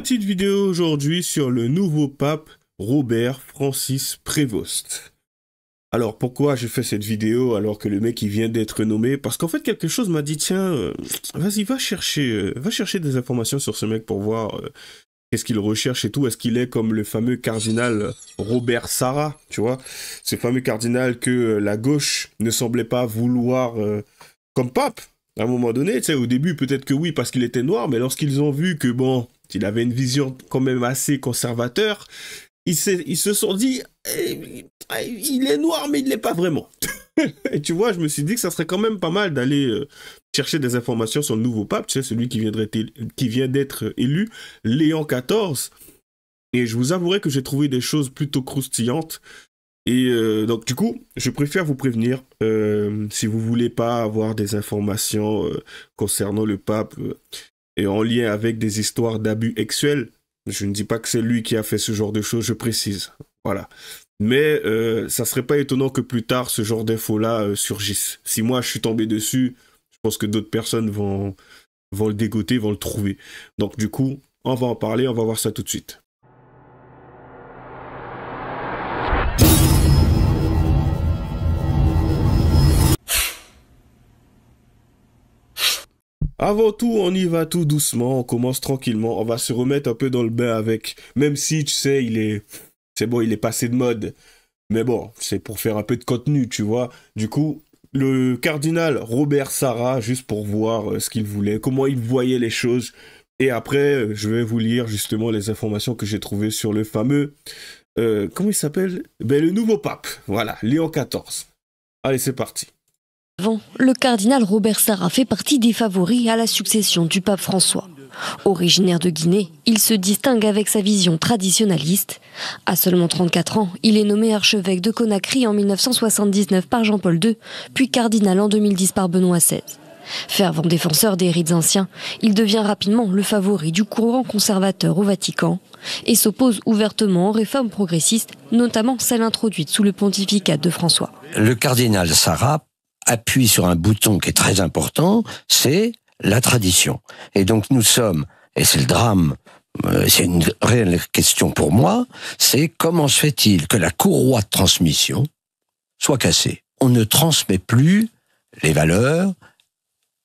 Petite vidéo aujourd'hui sur le nouveau pape Robert Francis Prévost. Alors pourquoi j'ai fait cette vidéo alors que le mec il vient d'être nommé? Parce qu'en fait quelque chose m'a dit tiens, vas-y va chercher des informations sur ce mec pour voir qu'est-ce qu'il recherche et tout. Est-ce qu'il est comme le fameux cardinal Robert Sarah, tu vois? Ce fameux cardinal que la gauche ne semblait pas vouloir comme pape. À un moment donné, tu sais, au début peut-être que oui parce qu'il était noir, mais lorsqu'ils ont vu que bon, il avait une vision quand même assez conservateur, ils se sont dit, il est noir, mais il l'est pas vraiment. Et tu vois, je me suis dit que ça serait quand même pas mal d'aller chercher des informations sur le nouveau pape, tu sais, celui qui vient d'être élu, Léon XIV. Et je vous avouerai que j'ai trouvé des choses plutôt croustillantes. Et donc, du coup, je préfère vous prévenir, si vous voulez pas avoir des informations concernant le pape et en lien avec des histoires d'abus sexuels, je ne dis pas que c'est lui qui a fait ce genre de choses, je précise. Voilà. Mais ça serait pas étonnant que plus tard, ce genre d'infos-là surgisse. Si moi, je suis tombé dessus, je pense que d'autres personnes vont le dégoter, vont le trouver. Donc, du coup, on va en parler, on va voir ça tout de suite. Avant tout, on y va tout doucement, on commence tranquillement, on va se remettre un peu dans le bain avec, même si, tu sais, c'est bon, il est passé de mode, mais bon, c'est pour faire un peu de contenu, tu vois. Du coup, le cardinal Robert Sarah, juste pour voir ce qu'il voulait, comment il voyait les choses, et après, je vais vous lire justement les informations que j'ai trouvées sur le fameux, comment il s'appelle? Ben, le nouveau pape, voilà, Léon XIV. Allez, c'est parti. Le cardinal Robert Sarah fait partie des favoris à la succession du pape François. Originaire de Guinée, il se distingue avec sa vision traditionnaliste. À seulement 34 ans, il est nommé archevêque de Conakry en 1979 par Jean-Paul II, puis cardinal en 2010 par Benoît XVI. Fervent défenseur des rites anciens, il devient rapidement le favori du courant conservateur au Vatican et s'oppose ouvertement aux réformes progressistes, notamment celles introduites sous le pontificat de François. Le cardinal Sarah appuie sur un bouton qui est très important, c'est la tradition. Et donc nous sommes, et c'est le drame, c'est une réelle question pour moi, c'est comment se fait-il que la courroie de transmission soit cassée? On ne transmet plus les valeurs,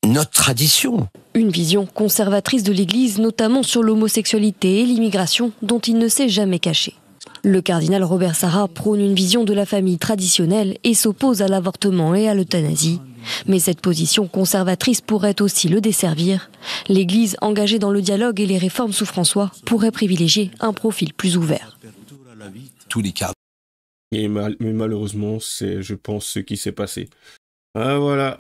notre tradition. Une vision conservatrice de l'Église, notamment sur l'homosexualité et l'immigration, dont il ne s'est jamais caché. Le cardinal Robert Sarah prône une vision de la famille traditionnelle et s'oppose à l'avortement et à l'euthanasie. Mais cette position conservatrice pourrait aussi le desservir. L'Église, engagée dans le dialogue et les réformes sous François, pourrait privilégier un profil plus ouvert. Tous les cas. Mais malheureusement, c'est, je pense, ce qui s'est passé. Ah voilà,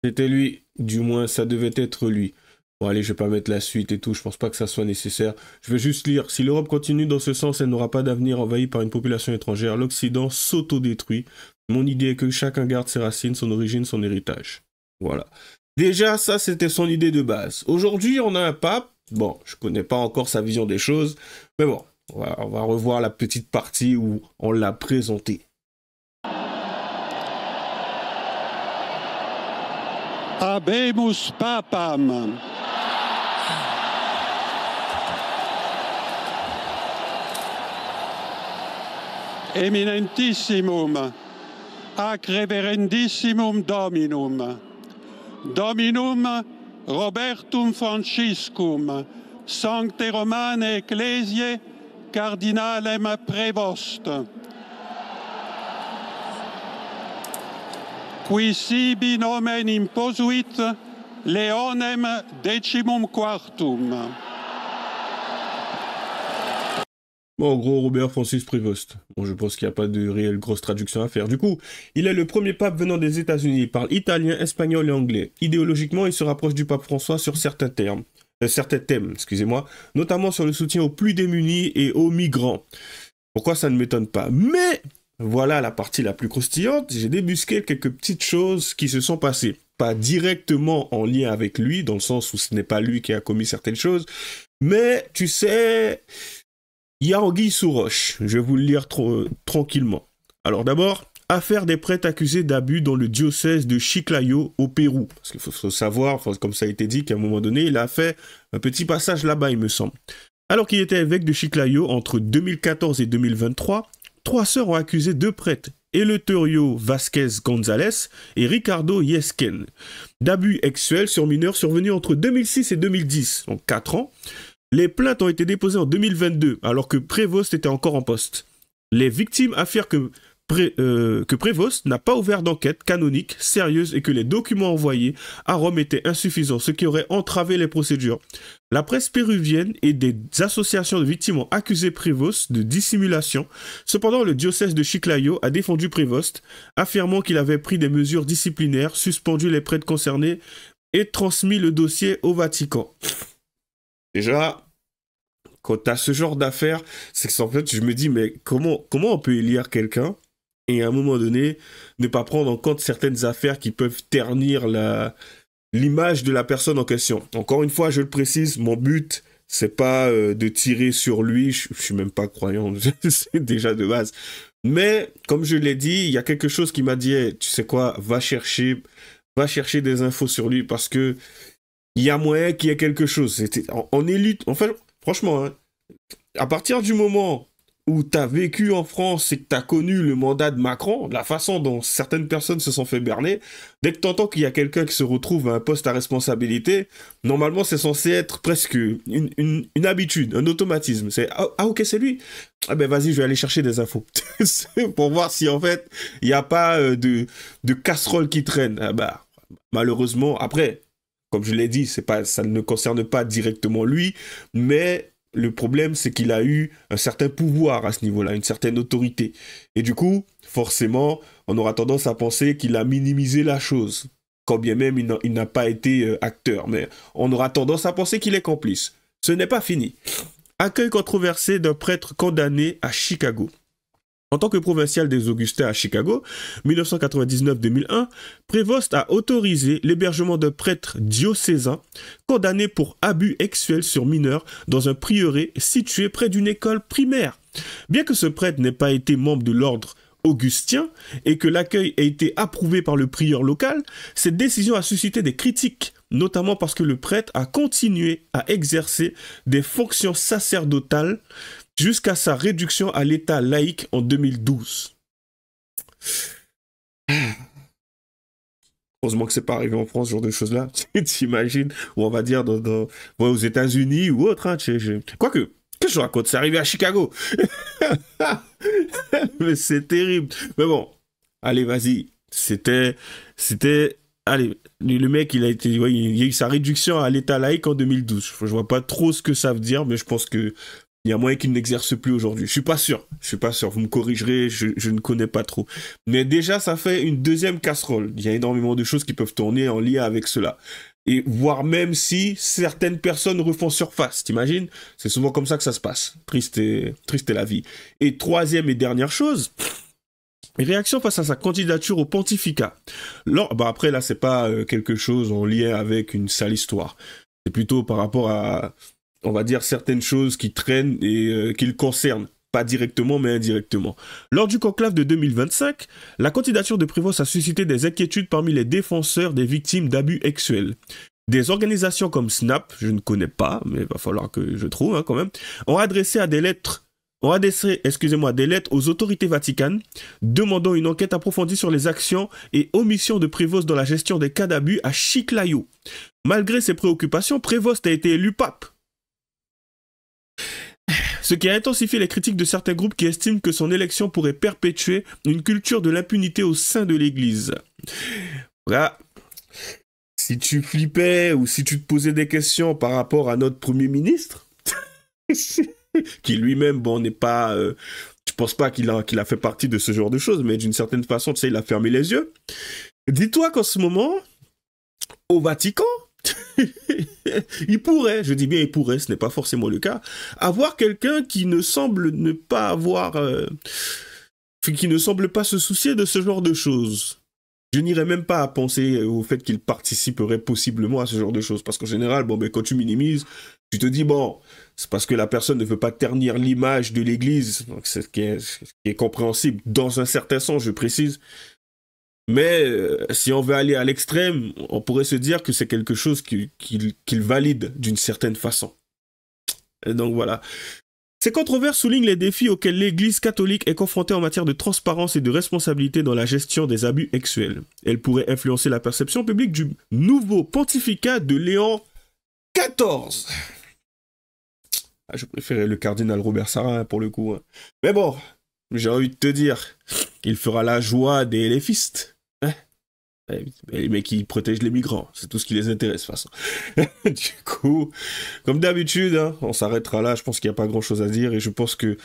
c'était lui. Du moins, ça devait être lui. Bon allez, je vais pas mettre la suite et tout, je pense pas que ça soit nécessaire. Je vais juste lire. Si l'Europe continue dans ce sens, elle n'aura pas d'avenir envahi par une population étrangère. L'Occident s'autodétruit. Mon idée est que chacun garde ses racines, son origine, son héritage. Voilà. Déjà, ça, c'était son idée de base. Aujourd'hui, on a un pape. Bon, je connais pas encore sa vision des choses. Mais bon, on va revoir la petite partie où on l'a présenté. Habemus papam. Eminentissimum, ac reverendissimum Dominum, Dominum Robertum Franciscum, Sancte Romane Ecclesiae, Cardinalem Prévost, qui sibi nomen imposuit Leonem decimum quartum. Bon, en gros, Robert Francis Prévost. Bon, je pense qu'il n'y a pas de réelle grosse traduction à faire. Du coup, il est le premier pape venant des États-Unis. Il parle italien, espagnol et anglais. Idéologiquement, il se rapproche du pape François sur certains thèmes, excusez-moi, notamment sur le soutien aux plus démunis et aux migrants. Pourquoi ça ne m'étonne pas? Mais voilà la partie la plus croustillante. J'ai débusqué quelques petites choses qui se sont passées. Pas directement en lien avec lui, dans le sens où ce n'est pas lui qui a commis certaines choses. Mais, tu sais, il y a anguille sous roche. Je vais vous le lire tranquillement. Alors d'abord, affaire des prêtres accusés d'abus dans le diocèse de Chiclayo au Pérou. Parce qu'il faut savoir, comme ça a été dit, qu'à un moment donné, il a fait un petit passage là-bas, il me semble. Alors qu'il était évêque de Chiclayo entre 2014 et 2023, 3 sœurs ont accusé 2 prêtres, Eleuterio Vasquez González et Ricardo Yesquen, d'abus sexuels sur mineurs survenus entre 2006 et 2010, donc 4 ans. Les plaintes ont été déposées en 2022, alors que Prévost était encore en poste. Les victimes affirment que Prévost n'a pas ouvert d'enquête canonique, sérieuse, et que les documents envoyés à Rome étaient insuffisants, ce qui aurait entravé les procédures. La presse péruvienne et des associations de victimes ont accusé Prévost de dissimulation. Cependant, le diocèse de Chiclayo a défendu Prévost, affirmant qu'il avait pris des mesures disciplinaires, suspendu les prêtres concernés et transmis le dossier au Vatican. Déjà, quand tu as ce genre d'affaires, c'est qu'en fait, je me dis, mais comment on peut élire quelqu'un et à un moment donné, ne pas prendre en compte certaines affaires qui peuvent ternir l'image de la personne en question. Encore une fois, je le précise, mon but, c'est pas de tirer sur lui, je suis même pas croyant, c'est déjà de base. Mais, comme je l'ai dit, il y a quelque chose qui m'a dit, hey, tu sais quoi, va chercher des infos sur lui parce que il y a moyen qu'il y ait quelque chose. En élite, en fait, franchement, hein, à partir du moment où tu as vécu en France et que tu as connu le mandat de Macron, la façon dont certaines personnes se sont fait berner, dès que tu entends qu'il y a quelqu'un qui se retrouve à un poste à responsabilité, normalement c'est censé être presque une habitude, un automatisme. C'est ah ok, c'est lui. Ah ben vas-y, je vais aller chercher des infos pour voir si en fait il n'y a pas de casserole qui traîne. Ah bah, malheureusement, après, comme je l'ai dit, ça ne concerne pas directement lui, mais le problème, c'est qu'il a eu un certain pouvoir à ce niveau-là, une certaine autorité. Et du coup, forcément, on aura tendance à penser qu'il a minimisé la chose, quand bien même il n'a pas été acteur. Mais on aura tendance à penser qu'il est complice. Ce n'est pas fini. Accueil controversé d'un prêtre condamné à Chicago. En tant que provincial des Augustins à Chicago, 1999-2001, Prévost a autorisé l'hébergement d'un prêtre diocésain condamné pour abus sexuels sur mineurs dans un prieuré situé près d'une école primaire. Bien que ce prêtre n'ait pas été membre de l'ordre augustin et que l'accueil ait été approuvé par le prieur local, cette décision a suscité des critiques, notamment parce que le prêtre a continué à exercer des fonctions sacerdotales jusqu'à sa réduction à l'état laïque en 2012. Heureusement que c'est pas arrivé en France, ce genre de choses-là. T'imagines, ou on va dire aux États-Unis ou autre. Hein, Quoique, qu'est-ce que je raconte? C'est arrivé à Chicago. Mais c'est terrible. Mais bon, allez, vas-y. Allez, le mec, il a eu sa réduction à l'état laïque en 2012. Je vois pas trop ce que ça veut dire, mais je pense que il y a moyen qu'il n'exerce plus aujourd'hui. Je suis pas sûr. Vous me corrigerez, je ne connais pas trop. Mais déjà, ça fait une deuxième casserole. Il y a énormément de choses qui peuvent tourner en lien avec cela. Et voire même si certaines personnes refont surface, t'imagines? C'est souvent comme ça que ça se passe. Triste est la vie. Et troisième et dernière chose, réaction face à sa candidature au pontificat. Après, là, c'est pas quelque chose en lien avec une sale histoire. C'est plutôt par rapport à, on va dire, certaines choses qui traînent et qui le concernent. Pas directement, mais indirectement. Lors du conclave de 2025, la candidature de Prévost a suscité des inquiétudes parmi les défenseurs des victimes d'abus sexuels. Des organisations comme SNAP, je ne connais pas, mais il va falloir que je trouve quand même, ont adressé des lettres aux autorités vaticanes, demandant une enquête approfondie sur les actions et omissions de Prévost dans la gestion des cas d'abus à Chiclayo. Malgré ces préoccupations, Prévost a été élu pape. Ce qui a intensifié les critiques de certains groupes qui estiment que son élection pourrait perpétuer une culture de l'impunité au sein de l'Église. Voilà. Si tu flippais ou si tu te posais des questions par rapport à notre Premier ministre, qui lui-même, n'est pas... je pense pas qu'il a fait partie de ce genre de choses, mais d'une certaine façon, tu sais, il a fermé les yeux. Dis-toi qu'en ce moment, au Vatican, il pourrait, je dis bien il pourrait, ce n'est pas forcément le cas, avoir quelqu'un qui ne semble ne pas avoir... qui ne semble pas se soucier de ce genre de choses. Je n'irais même pas à penser au fait qu'il participerait possiblement à ce genre de choses. Parce qu'en général, quand tu minimises, tu te dis, c'est parce que la personne ne veut pas ternir l'image de l'Église. Donc c'est ce qui est compréhensible, dans un certain sens, je précise. Mais si on veut aller à l'extrême, on pourrait se dire que c'est quelque chose qu'il valide d'une certaine façon. Donc voilà. Ces controverses soulignent les défis auxquels l'Église catholique est confrontée en matière de transparence et de responsabilité dans la gestion des abus sexuels. Elle pourrait influencer la perception publique du nouveau pontificat de Léon XIV. Ah, je préférais le cardinal Robert Sarah pour le coup. Hein. Mais bon, j'ai envie de te dire, il fera la joie des LFistes. Les mecs qui protègent les migrants, c'est tout ce qui les intéresse de toute façon. Du coup, comme d'habitude, hein, on s'arrêtera là, je pense qu'il n'y a pas grand chose à dire et je pense que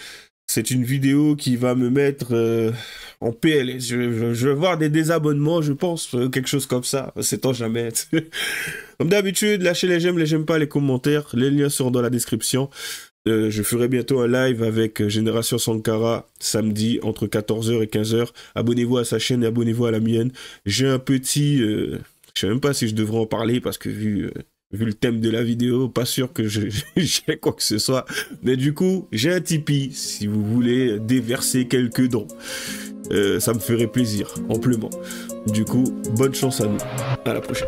c'est une vidéo qui va me mettre en PLS. Je vais voir des désabonnements, je pense, quelque chose comme ça, sait-on jamais. Comme d'habitude, lâchez les j'aime pas, les commentaires, les liens seront dans la description. Je ferai bientôt un live avec Génération Sankara samedi entre 14h et 15h. Abonnez-vous à sa chaîne et abonnez-vous à la mienne. J'ai un petit... je sais même pas si je devrais en parler parce que vu le thème de la vidéo, pas sûr que j'ai quoi que ce soit. Mais du coup, j'ai un Tipeee si vous voulez déverser quelques dons. Ça me ferait plaisir, amplement. Du coup, bonne chance à nous. À la prochaine.